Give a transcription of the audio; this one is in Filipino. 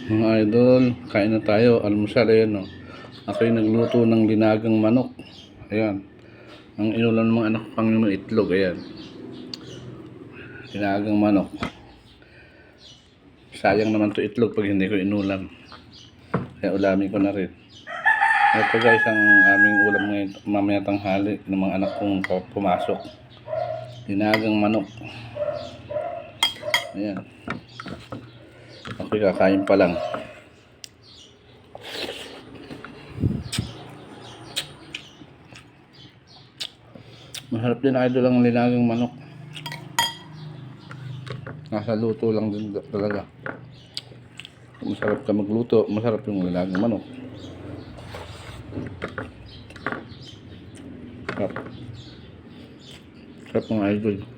Mga idol, kain na tayo. Almusal, ayan o. Ako'y nagluto ng linagang manok. Ayan. Ang inulan ng mga anak pang yung itlog. Ayan. Linagang manok. Sayang naman to itlog pag hindi ko inulam. Kaya ulamin ko na rin. Ito guys, ang aming ulam ngayon mamaya tanghali ng mga anak kong pumasok. Linagang manok. Ayan. Ako'y kakain pa lang. Masarap din idol ang linagang manok. Nasa luto lang din talaga. Kung masarap ka magluto, masarap yung linagang manok. Sarap. Sarap mga idol.